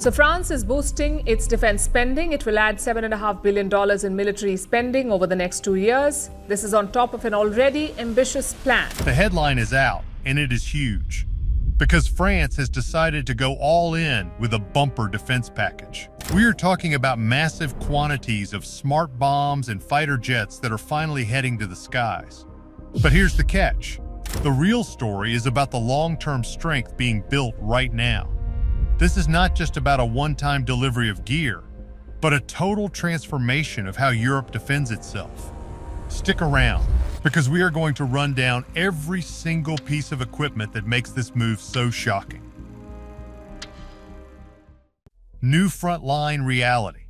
So France is boosting its defense spending. It will add $7.5 billion in military spending over the next 2 years. This is on top of an already ambitious plan. The headline is out, and it is huge, because France has decided to go all in with a bumper defense package. We are talking about massive quantities of smart bombs and fighter jets that are finally heading to the skies. But here's the catch. The real story is about the long-term strength being built right now. This is not just about a one-time delivery of gear, but a total transformation of how Europe defends itself. Stick around, because we are going to run down every single piece of equipment that makes this move so shocking. New frontline reality.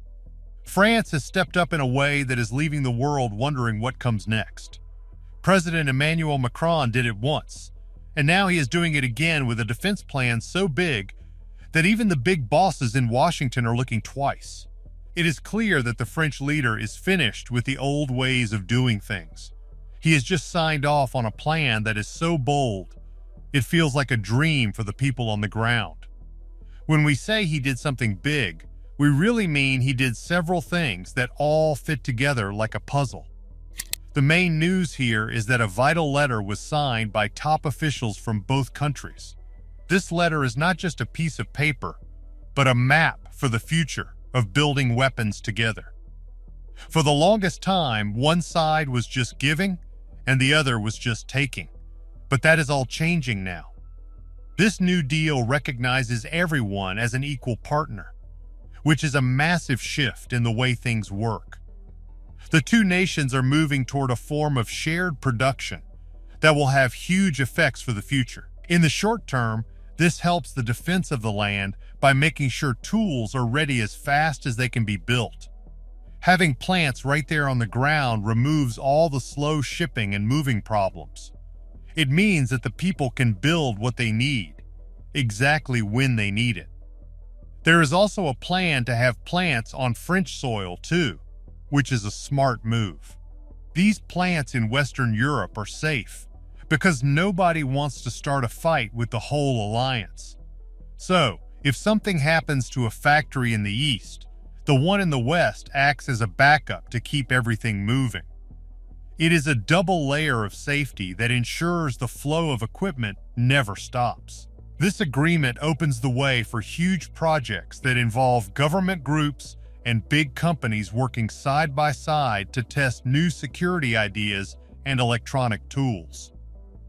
France has stepped up in a way that is leaving the world wondering what comes next. President Emmanuel Macron did it once, and now he is doing it again with a defense plan so big that even the big bosses in Washington are looking twice. It is clear that the French leader is finished with the old ways of doing things. He has just signed off on a plan that is so bold, it feels like a dream for the people on the ground. When we say he did something big, we really mean he did several things that all fit together like a puzzle. The main news here is that a vital letter was signed by top officials from both countries. This letter is not just a piece of paper, but a map for the future of building weapons together. For the longest time, one side was just giving and the other was just taking. But that is all changing now. This new deal recognizes everyone as an equal partner, which is a massive shift in the way things work. The two nations are moving toward a form of shared production that will have huge effects for the future. In the short term, this helps the defense of the land by making sure tools are ready as fast as they can be built. Having plants right there on the ground removes all the slow shipping and moving problems. It means that the people can build what they need, exactly when they need it. There is also a plan to have plants on French soil too, which is a smart move. These plants in Western Europe are safe, because nobody wants to start a fight with the whole alliance. So, if something happens to a factory in the east, the one in the west acts as a backup to keep everything moving. It is a double layer of safety that ensures the flow of equipment never stops. This agreement opens the way for huge projects that involve government groups and big companies working side by side to test new security ideas and electronic tools.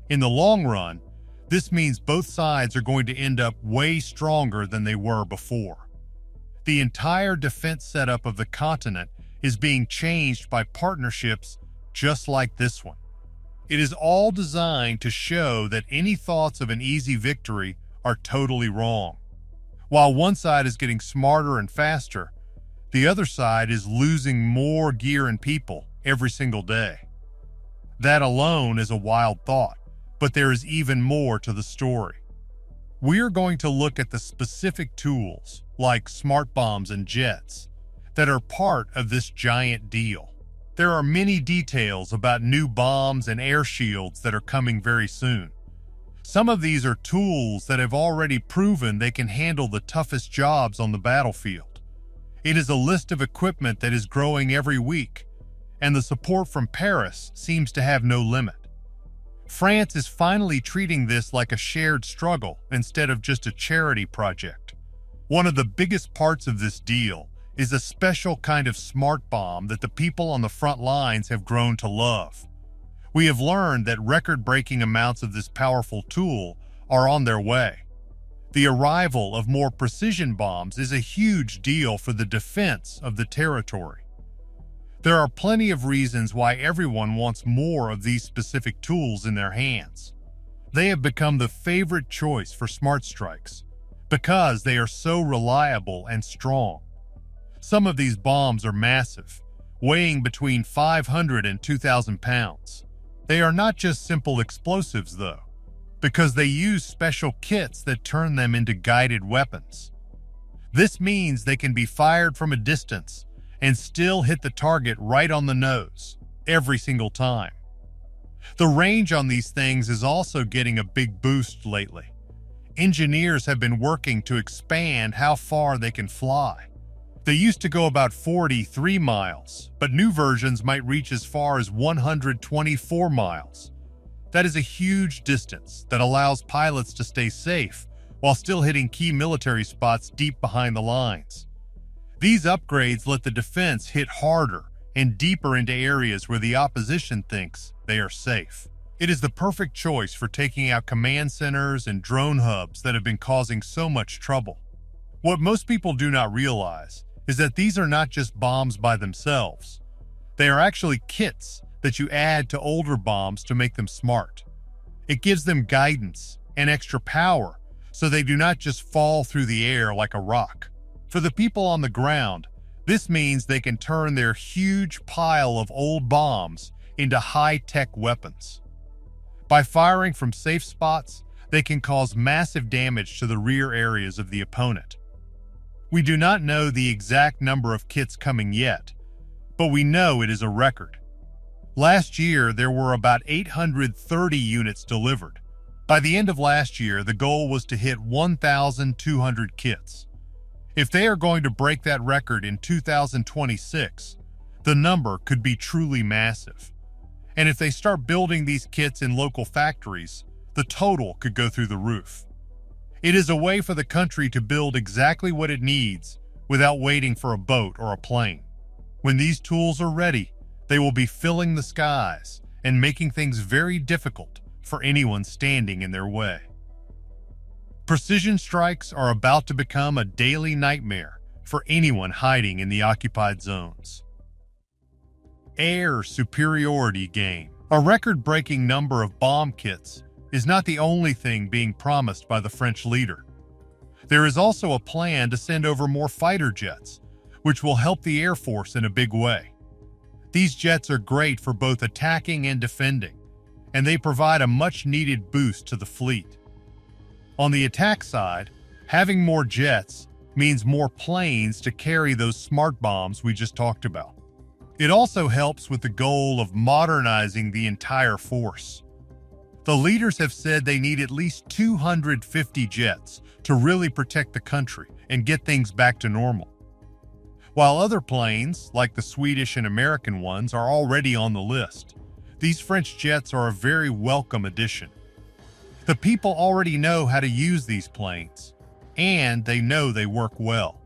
In the long run, this means both sides are going to end up way stronger than they were before. The entire defense setup of the continent is being changed by partnerships just like this one. It is all designed to show that any thoughts of an easy victory are totally wrong. While one side is getting smarter and faster, the other side is losing more gear and people every single day. That alone is a wild thought. But there is even more to the story. We are going to look at the specific tools, like smart bombs and jets, that are part of this giant deal. There are many details about new bombs and air shields that are coming very soon. Some of these are tools that have already proven they can handle the toughest jobs on the battlefield. It is a list of equipment that is growing every week, and the support from Paris seems to have no limit. France is finally treating this like a shared struggle instead of just a charity project. One of the biggest parts of this deal is a special kind of smart bomb that the people on the front lines have grown to love. We have learned that record-breaking amounts of this powerful tool are on their way. The arrival of more precision bombs is a huge deal for the defense of the territory. There are plenty of reasons why everyone wants more of these specific tools in their hands. They have become the favorite choice for smart strikes because they are so reliable and strong. Some of these bombs are massive, weighing between 500 and 2,000 pounds. They are not just simple explosives, though, because they use special kits that turn them into guided weapons. This means they can be fired from a distance and still hit the target right on the nose, every single time. The range on these things is also getting a big boost lately. Engineers have been working to expand how far they can fly. They used to go about 43 miles, but new versions might reach as far as 124 miles. That is a huge distance that allows pilots to stay safe while still hitting key military spots deep behind the lines. These upgrades let the defense hit harder and deeper into areas where the opposition thinks they are safe. It is the perfect choice for taking out command centers and drone hubs that have been causing so much trouble. What most people do not realize is that these are not just bombs by themselves. They are actually kits that you add to older bombs to make them smart. It gives them guidance and extra power so they do not just fall through the air like a rock. For the people on the ground, this means they can turn their huge pile of old bombs into high-tech weapons. By firing from safe spots, they can cause massive damage to the rear areas of the opponent. We do not know the exact number of kits coming yet, but we know it is a record. Last year, there were about 830 units delivered. By the end of last year, the goal was to hit 1,200 kits. If they are going to break that record in 2026, the number could be truly massive. And if they start building these kits in local factories, the total could go through the roof. It is a way for the country to build exactly what it needs without waiting for a boat or a plane. When these tools are ready, they will be filling the skies and making things very difficult for anyone standing in their way. Precision strikes are about to become a daily nightmare for anyone hiding in the occupied zones. Air superiority gain. A record-breaking number of bomb kits is not the only thing being promised by the French leader. There is also a plan to send over more fighter jets, which will help the Air Force in a big way. These jets are great for both attacking and defending, and they provide a much-needed boost to the fleet. On the attack side, having more jets means more planes to carry those smart bombs we just talked about. It also helps with the goal of modernizing the entire force. The leaders have said they need at least 250 jets to really protect the country and get things back to normal. While other planes, like the Swedish and American ones, are already on the list, these French jets are a very welcome addition. The people already know how to use these planes, and they know they work well.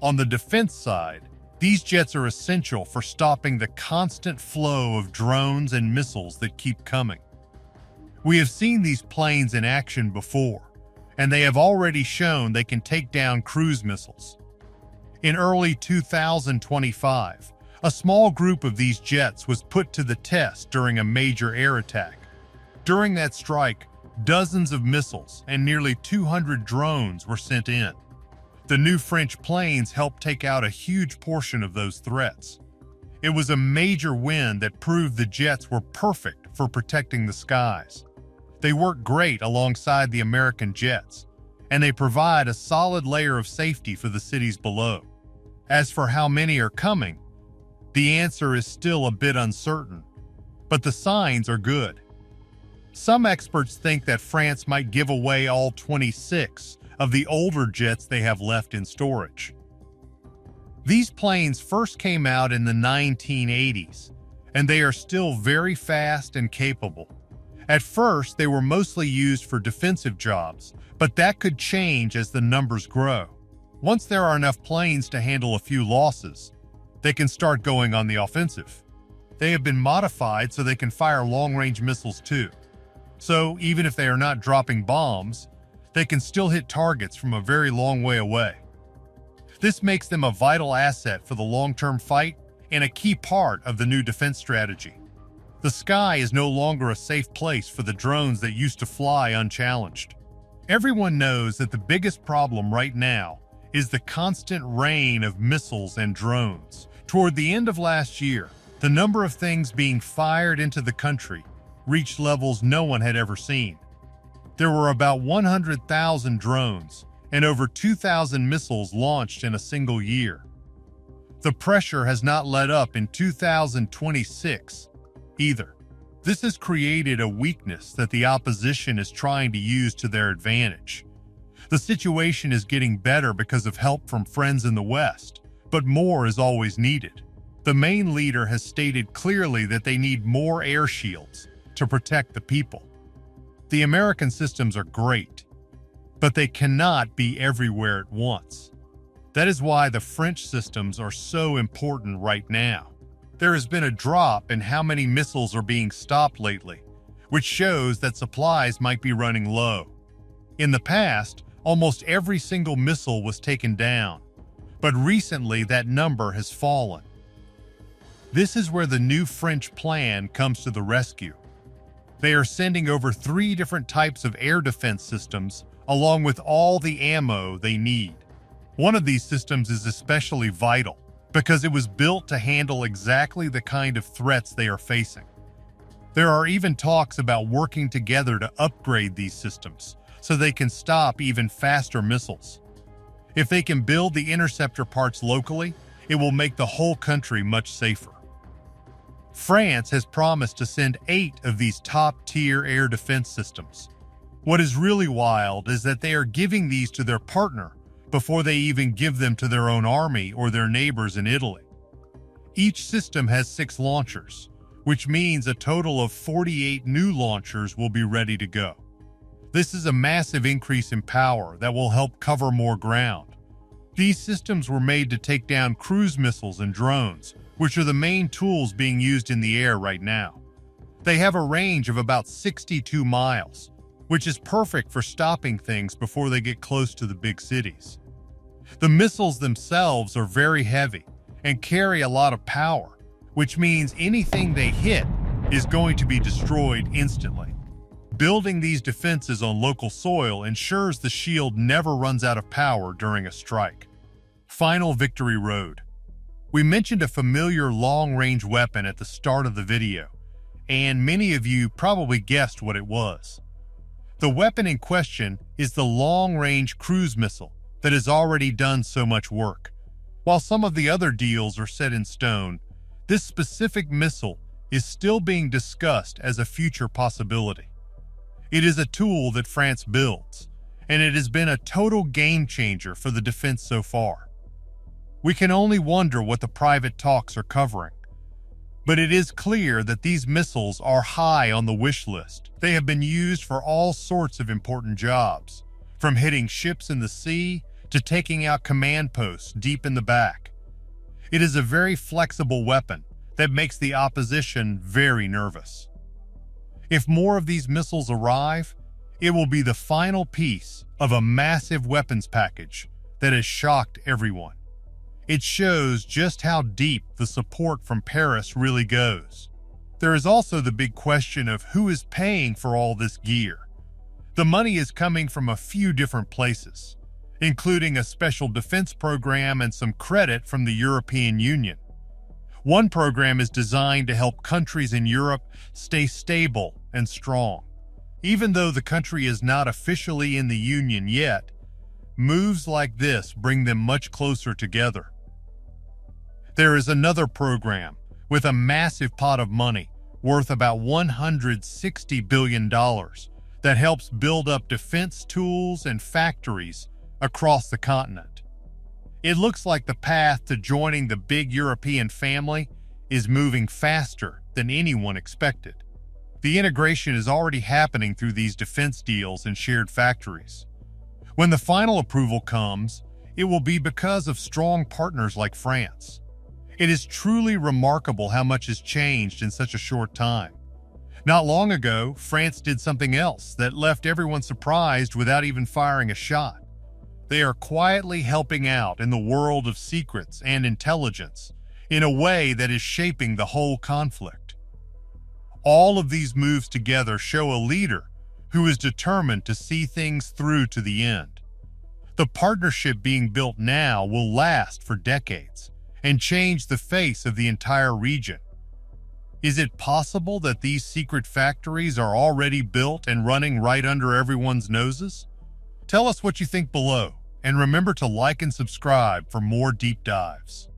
On the defense side, these jets are essential for stopping the constant flow of drones and missiles that keep coming. We have seen these planes in action before, and they have already shown they can take down cruise missiles. In early 2025, a small group of these jets was put to the test during a major air attack. During that strike, dozens of missiles and nearly 200 drones were sent in. The new French planes helped take out a huge portion of those threats. It was a major win that proved the jets were perfect for protecting the skies. They work great alongside the American jets, and they provide a solid layer of safety for the cities below. As for how many are coming, the answer is still a bit uncertain, but the signs are good. Some experts think that France might give away all 26 of the older jets they have left in storage. These planes first came out in the 1980s, and they are still very fast and capable. At first, they were mostly used for defensive jobs, but that could change as the numbers grow. Once there are enough planes to handle a few losses, they can start going on the offensive. They have been modified so they can fire long-range missiles too. So even if they are not dropping bombs, they can still hit targets from a very long way away. This makes them a vital asset for the long-term fight and a key part of the new defense strategy. The sky is no longer a safe place for the drones that used to fly unchallenged. Everyone knows that the biggest problem right now is the constant rain of missiles and drones. Toward the end of last year, the number of things being fired into the country reached levels no one had ever seen. There were about 100,000 drones and over 2,000 missiles launched in a single year. The pressure has not let up in 2026 either. This has created a weakness that the opposition is trying to use to their advantage. The situation is getting better because of help from friends in the West, but more is always needed. The main leader has stated clearly that they need more air shields to protect the people. The American systems are great, but they cannot be everywhere at once. That is why the French systems are so important right now. There has been a drop in how many missiles are being stopped lately, which shows that supplies might be running low. In the past, almost every single missile was taken down, but recently that number has fallen. This is where the new French plan comes to the rescue. They are sending over 3 different types of air defense systems along with all the ammo they need. One of these systems is especially vital because it was built to handle exactly the kind of threats they are facing. There are even talks about working together to upgrade these systems so they can stop even faster missiles. If they can build the interceptor parts locally, it will make the whole country much safer. France has promised to send 8 of these top-tier air defense systems. What is really wild is that they are giving these to their partner before they even give them to their own army or their neighbors in Italy. Each system has 6 launchers, which means a total of 48 new launchers will be ready to go. This is a massive increase in power that will help cover more ground. These systems were made to take down cruise missiles and drones, which are the main tools being used in the air right now. They have a range of about 62 miles, which is perfect for stopping things before they get close to the big cities. The missiles themselves are very heavy and carry a lot of power, which means anything they hit is going to be destroyed instantly. Building these defenses on local soil ensures the shield never runs out of power during a strike. Final Victory Road. We mentioned a familiar long-range weapon at the start of the video, and many of you probably guessed what it was. The weapon in question is the long-range cruise missile that has already done so much work. While some of the other deals are set in stone, this specific missile is still being discussed as a future possibility. It is a tool that France builds, and it has been a total game changer for the defense so far. We can only wonder what the private talks are covering. But it is clear that these missiles are high on the wish list. They have been used for all sorts of important jobs, from hitting ships in the sea to taking out command posts deep in the back. It is a very flexible weapon that makes the opposition very nervous. If more of these missiles arrive, it will be the final piece of a massive weapons package that has shocked everyone. It shows just how deep the support from Paris really goes. There is also the big question of who is paying for all this gear. The money is coming from a few different places, including a special defense program and some credit from the European Union. One program is designed to help countries in Europe stay stable and strong. Even though the country is not officially in the Union yet, moves like this bring them much closer together. There is another program with a massive pot of money worth about $160 billion that helps build up defense tools and factories across the continent. It looks like the path to joining the big European family is moving faster than anyone expected. The integration is already happening through these defense deals and shared factories. When the final approval comes, it will be because of strong partners like France. It is truly remarkable how much has changed in such a short time. Not long ago, France did something else that left everyone surprised without even firing a shot. They are quietly helping out in the world of secrets and intelligence in a way that is shaping the whole conflict. All of these moves together show a leader who is determined to see things through to the end. The partnership being built now will last for decades and change the face of the entire region. Is it possible that these secret factories are already built and running right under everyone's noses? Tell us what you think below, and remember to like and subscribe for more deep dives.